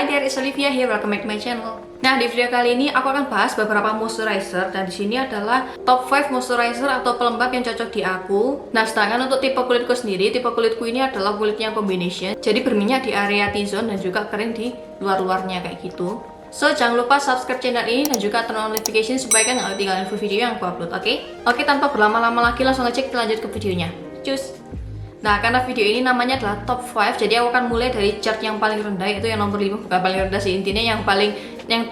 Hi there, it's Olivia here. Welcome back to my channel. Nah, di video kali ini aku akan bahas beberapa moisturizer dan di sini adalah top 5 moisturizer atau pelembab yang cocok di aku. Nah, sedangkan untuk tipe kulitku sendiri, tipe kulitku ini adalah kulitnya combination. Jadi berminyak di area T-zone dan juga kering di luar-luarnya kayak gitu. So, jangan lupa subscribe channel ini dan juga turn on notification supaya kalian nggak ketinggalan video yang aku upload, oke? Oke, tanpa berlama-lama lagi langsung aja kita lanjut ke videonya. Cus! Nah, karena video ini namanya adalah top 5, jadi aku akan mulai dari chart yang paling rendah, yaitu yang nomor 5, bukan paling rendah sih, intinya yang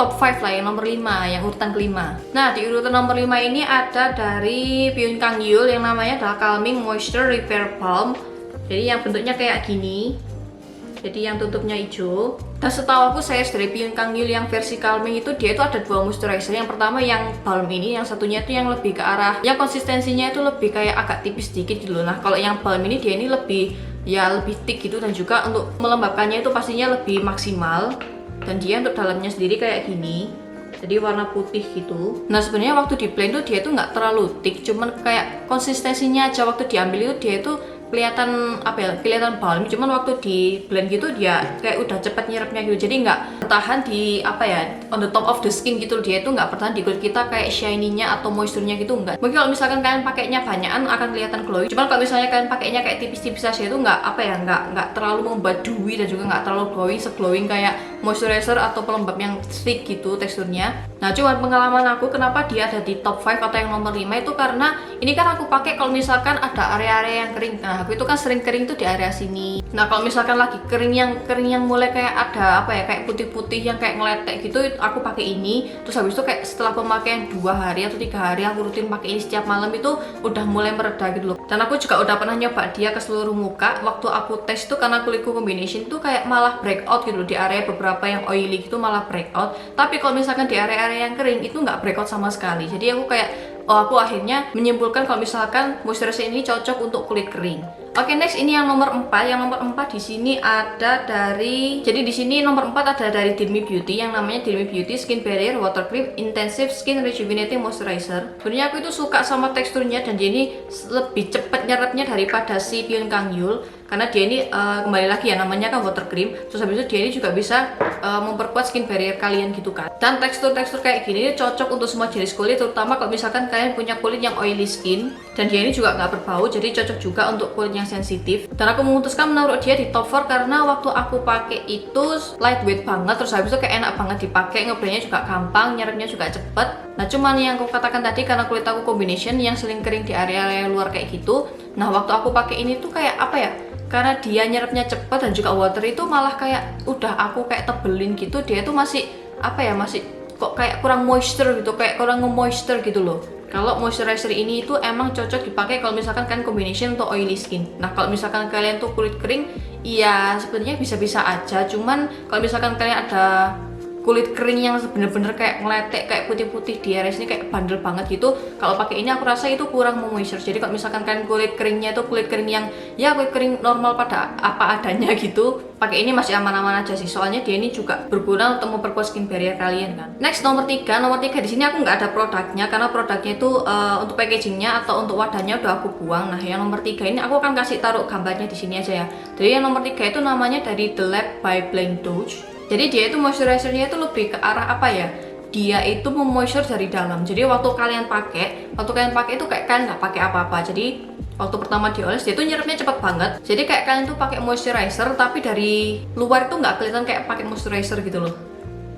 top 5 lah, yang nomor 5, yang urutan kelima. Nah, di urutan nomor 5 ini ada dari Pyun Kang Yul yang namanya adalah Calming Moisture Repair Balm. Jadi yang bentuknya kayak gini. Jadi yang tutupnya hijau. Dan setahu aku saya dari Pyun Kang Yul yang versi calming itu dia itu ada dua moisturizer. Yang pertama yang balm ini, yang satunya itu yang lebih ke arah yang konsistensinya itu lebih kayak agak tipis sedikit gitu. Nah, kalau yang balm ini dia ini lebih thick gitu dan juga untuk melembabkannya itu pastinya lebih maksimal. Dan dia untuk dalamnya sendiri kayak gini. Jadi warna putih gitu. Nah, sebenarnya waktu di blend tuh dia itu nggak terlalu thick, cuman kayak konsistensinya aja waktu diambil itu dia itu kelihatan kelihatan balm, cuman waktu di blend gitu dia kayak udah cepet nyerapnya gitu, jadi nggak bertahan di on the top of the skin gitu, dia itu nggak bertahan di kulit kita kayak shiny-nya atau moisture-nya gitu, enggak. Mungkin kalau misalkan kalian pakainya banyakan akan kelihatan glowing, cuman kalau misalnya kalian pakainya kayak tipis-tipis aja itu nggak terlalu membuat dewy dan juga nggak terlalu glowing kayak moisturizer atau pelembab yang stick gitu teksturnya. Nah, cuman pengalaman aku kenapa dia ada di top 5 atau yang nomor 5 itu karena ini kan aku pakai kalau misalkan ada area-area yang kering. Nah, aku itu kan sering kering tuh di area sini. Nah, kalau misalkan lagi kering yang mulai kayak ada kayak putih-putih yang kayak ngeletek gitu, aku pakai ini. Terus habis itu kayak setelah pemakaian 2 hari atau 3 hari aku rutin pakai ini setiap malam itu udah mulai mereda gitu loh. Dan aku juga udah pernah nyoba dia ke seluruh muka. Waktu aku tes tuh karena kulitku combination tuh kayak malah breakout gitu loh, di area beberapa yang oily gitu malah breakout. Tapi kalau misalkan di area yang kering itu nggak breakout sama sekali. Jadi aku aku akhirnya menyimpulkan kalau misalkan moisturizer ini cocok untuk kulit kering. Oke, next ini yang nomor 4. Yang nomor 4 di sini ada dari, jadi di sini nomor 4 ada dari Dirmi Beauty yang namanya Dirmi Beauty Skin Barrier Water Cream Intensive Skin Rejuvenating Moisturizer. Sebenarnya aku itu suka sama teksturnya dan dia ini lebih cepat nyerapnya daripada si Pyun Kang Yul. Karena dia ini kembali lagi ya, namanya kan water cream. Terus habis itu dia ini juga bisa memperkuat skin barrier kalian gitu kan. Dan tekstur-tekstur kayak gini cocok untuk semua jenis kulit, terutama kalau misalkan kalian punya kulit yang oily skin. Dan dia ini juga nggak berbau, jadi cocok juga untuk kulit yang sensitif. Dan aku memutuskan menaruh dia di top 4 karena waktu aku pakai itu lightweight banget. Terus habis itu kayak enak banget dipakai, ngeblendnya juga gampang, nyerapnya juga cepet. Nah, cuman yang aku katakan tadi karena kulit aku combination yang sering kering di area luar kayak gitu. Nah, waktu aku pakai ini tuh kayak karena dia nyerapnya cepat dan juga water itu malah kayak udah aku kayak tebelin gitu, dia itu masih masih kok kayak kurang moisture gitu, kayak kurang nge-moisture gitu loh. Kalau moisturizer ini itu emang cocok dipakai kalau misalkan kalian combination untuk oily skin. Nah, kalau misalkan kalian tuh kulit kering, iya sebenarnya bisa-bisa aja. Cuman kalau misalkan kalian ada kulit kering yang bener-bener kayak ngeletek, kayak putih-putih di area sini kayak bandel banget gitu, kalau pakai ini aku rasa itu kurang memoisture. Jadi kalau misalkan kalian kulit keringnya itu kulit kering yang kulit kering normal pada apa adanya gitu, pakai ini masih aman-aman aja sih. Soalnya dia ini juga berguna untuk memperkuat skin barrier kalian kan. Next nomor 3 di sini aku nggak ada produknya karena produknya itu untuk packagingnya atau untuk wadahnya udah aku buang. Nah, yang nomor 3 ini aku akan kasih taruh gambarnya di sini aja ya. Jadi yang nomor 3 itu namanya dari The Lab by Blank Doge. Jadi dia itu moisturizernya itu lebih ke arah dia itu memoisture dari dalam. Jadi waktu kalian pakai itu kayak kalian nggak pakai apa-apa. Jadi waktu pertama dioles dia tuh nyerapnya cepet banget. Jadi kayak kalian tuh pakai moisturizer tapi dari luar itu nggak kelihatan kayak pakai moisturizer gitu loh.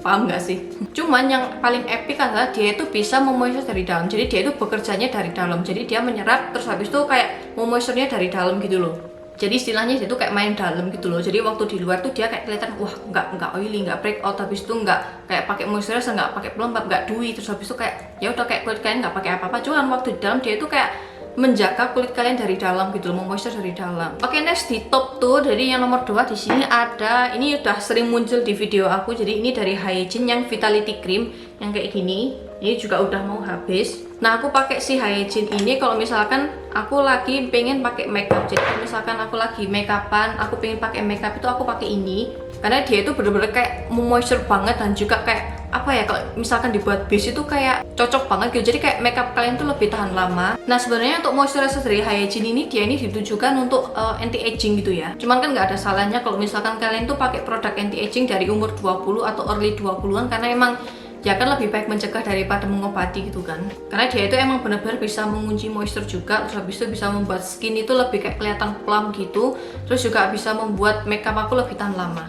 Paham nggak sih? Cuman yang paling epic adalah dia itu bisa memoisture dari dalam. Jadi dia itu bekerjanya dari dalam. Jadi dia menyerap terus habis itu kayak memoisturenya dari dalam gitu loh. Jadi istilahnya itu kayak main dalam gitu loh. Jadi waktu di luar tuh dia kayak kelihatan nggak oily, nggak breakout, habis itu nggak kayak pakai moisturizer, nggak pakai pelembab, nggak dewy, terus habis itu kayak ya udah kayak kulit kalian nggak pakai apa-apa. Cuman waktu di dalam dia itu kayak menjaga kulit kalian dari dalam gitu loh, memoisture dari dalam. Oke, next di top 2 dari yang nomor 2 di sini ada, ini udah sering muncul di video aku. Jadi ini dari Hygiene yang Vitality Cream yang kayak gini. Ini juga udah mau habis. Nah, aku pakai si Hygiene ini kalau misalkan aku lagi pengen pakai makeup. Jadi kalau misalkan aku lagi makeupan, aku pengen pakai makeup itu aku pakai ini. karena dia itu bener-bener kayak moisture banget dan juga kayak apa ya, kalau misalkan dibuat base itu kayak cocok banget gitu, jadi kayak makeup kalian tuh lebih tahan lama. Nah sebenarnya untuk moisturizer dari Hygiene ini dia ini ditujukan untuk anti aging gitu ya, cuman kan nggak ada salahnya kalau misalkan kalian tuh pakai produk anti aging dari umur 20 atau early 20-an, karena emang ya kan lebih baik mencegah daripada mengobati gitu kan, karena dia itu emang benar-benar bisa mengunci moisture juga, terus habis itu bisa membuat skin itu lebih kayak kelihatan plump gitu, terus juga bisa membuat makeup aku lebih tahan lama.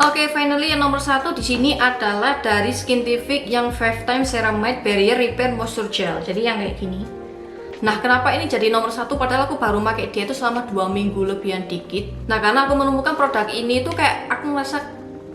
Oke, finally yang nomor 1 di sini adalah dari Skintific yang 5 Times Ceramide Barrier Repair Moisture Gel. Jadi yang kayak gini. Nah, kenapa ini jadi nomor 1 padahal aku baru pakai dia itu selama 2 minggu lebihan dikit. Nah, karena aku menemukan produk ini itu kayak aku ngerasa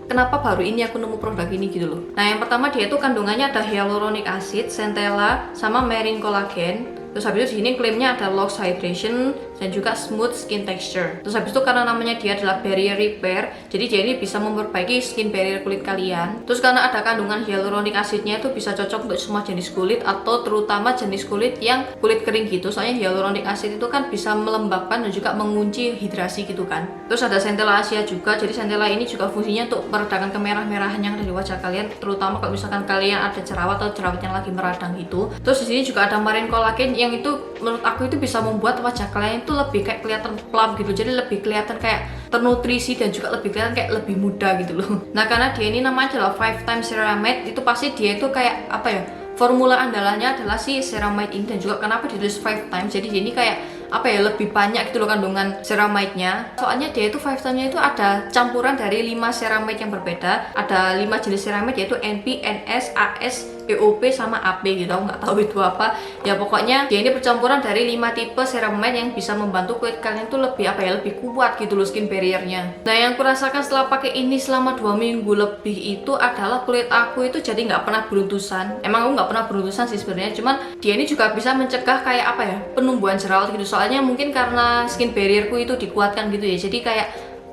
kenapa baru ini aku nemu produk ini gitu loh. Nah, yang pertama dia itu kandungannya ada hyaluronic acid, centella, sama marine collagen. Terus habis itu di sini klaimnya ada Loose Hydration dan juga Smooth Skin Texture. Terus habis itu karena namanya dia adalah Barrier Repair, jadi dia ini bisa memperbaiki skin barrier kulit kalian. Terus karena ada kandungan hyaluronic acidnya itu bisa cocok untuk semua jenis kulit atau terutama jenis kulit yang kulit kering gitu. Soalnya hyaluronic acid itu kan bisa melembabkan dan juga mengunci hidrasi gitu kan. Terus ada Centella Asia juga, jadi Centella ini juga fungsinya untuk meredakan kemerah-merahan yang ada di wajah kalian, terutama kalau misalkan kalian ada jerawat atau jerawat yang lagi meradang gitu. Terus di sini juga ada marine collagen yang itu menurut aku itu bisa membuat wajah kalian itu lebih kayak kelihatan plump gitu, jadi lebih kelihatan kayak ternutrisi dan juga lebih kelihatan kayak lebih muda gitu loh. Nah karena dia ini namanya adalah 5 Times Ceramide, itu pasti dia itu kayak apa ya, formula andalannya adalah si ceramide ini, dan juga kenapa ditulis 5 times, jadi ini kayak apa ya, lebih banyak gitu loh kandungan ceramide-nya. Soalnya dia itu 5 times-nya itu ada campuran dari 5 ceramide yang berbeda, ada 5 jenis ceramide yaitu NP, NS, AS, EOP sama AP gitu, aku nggak tahu itu apa ya, pokoknya dia ini percampuran dari 5 tipe ceramide yang bisa membantu kulit kalian tuh lebih apa ya, lebih kuat gitu loh skin barrier-nya. Nah yang kurasakan setelah pakai ini selama 2 minggu lebih itu adalah kulit aku itu jadi nggak pernah beruntusan. Emang aku nggak pernah beruntusan sih sebenarnya, cuman dia ini juga bisa mencegah kayak apa ya, penumbuhan jerawat gitu. Soalnya mungkin karena skin barrierku itu dikuatkan gitu ya, jadi kayak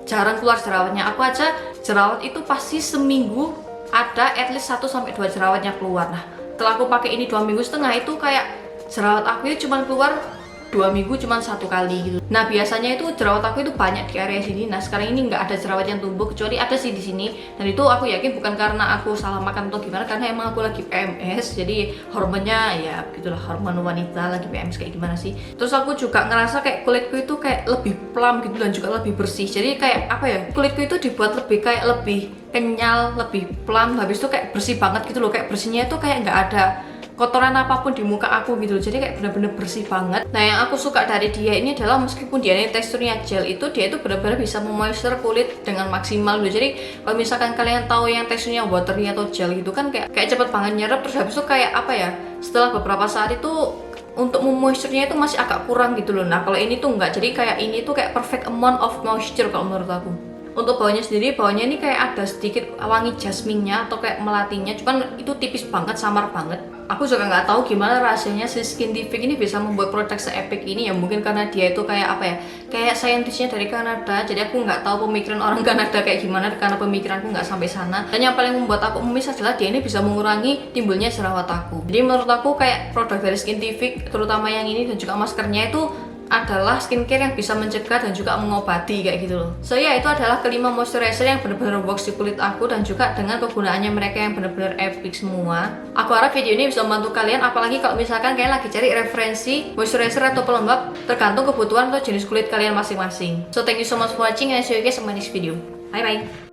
jarang keluar jerawatnya. Aku aja jerawat itu pasti seminggu ada at least 1-2 jerawatnya keluar. Nah setelah aku pakai ini 2 minggu setengah itu kayak jerawat aku itu cuma keluar 2 minggu cuma 1 kali gitu. Nah biasanya itu jerawat aku itu banyak di area sini. Nah sekarang ini nggak ada jerawat yang tumbuh, kecuali ada sih di sini, dan itu aku yakin bukan karena aku salah makan atau gimana, karena emang aku lagi PMS, jadi hormonnya ya gitulah, hormon wanita lagi PMS kayak gimana sih. Terus aku juga ngerasa kayak kulitku itu kayak lebih plump gitu dan juga lebih bersih, jadi kayak apa ya, kulitku itu dibuat lebih kayak lebih kenyal, lebih plump, habis itu kayak bersih banget gitu loh, kayak bersihnya itu kayak nggak ada kotoran apapun di muka aku gitu loh, jadi kayak bener-bener bersih banget. Nah yang aku suka dari dia ini adalah meskipun dia ini teksturnya gel, itu dia itu bener-bener bisa memoisture kulit dengan maksimal gitu. Jadi kalau misalkan kalian tahu yang teksturnya watery atau gel gitu kan kayak cepet banget nyerap, terus habis itu kayak apa ya, setelah beberapa saat itu untuk memoisturenya itu masih agak kurang gitu loh. Nah kalau ini tuh enggak, jadi kayak ini tuh kayak perfect amount of moisture kalau menurut aku. Untuk baunya sendiri, baunya ini kayak ada sedikit wangi jasminnya atau kayak melatinya, cuman itu tipis banget, samar banget. Aku juga nggak tahu gimana rasanya si Skintific ini bisa membuat produk se-epic ini ya, mungkin karena dia itu kayak apa ya, kayak saintisnya dari Kanada, jadi aku nggak tahu pemikiran orang Kanada kayak gimana, karena pemikiranku nggak sampai sana. Dan yang paling membuat aku memis adalah dia ini bisa mengurangi timbulnya jerawat aku. Jadi menurut aku kayak produk dari Skintific, terutama yang ini dan juga maskernya itu adalah skincare yang bisa mencegah dan juga mengobati kayak gitu loh. So ya itu adalah kelima moisturizer yang benar-benar works di kulit aku, dan juga dengan kegunaannya mereka yang benar-benar epic semua. Aku harap video ini bisa membantu kalian, apalagi kalau misalkan kalian lagi cari referensi moisturizer atau pelembab tergantung kebutuhan atau jenis kulit kalian masing-masing. So thank you so much for watching and see you guys in my next video. Bye bye.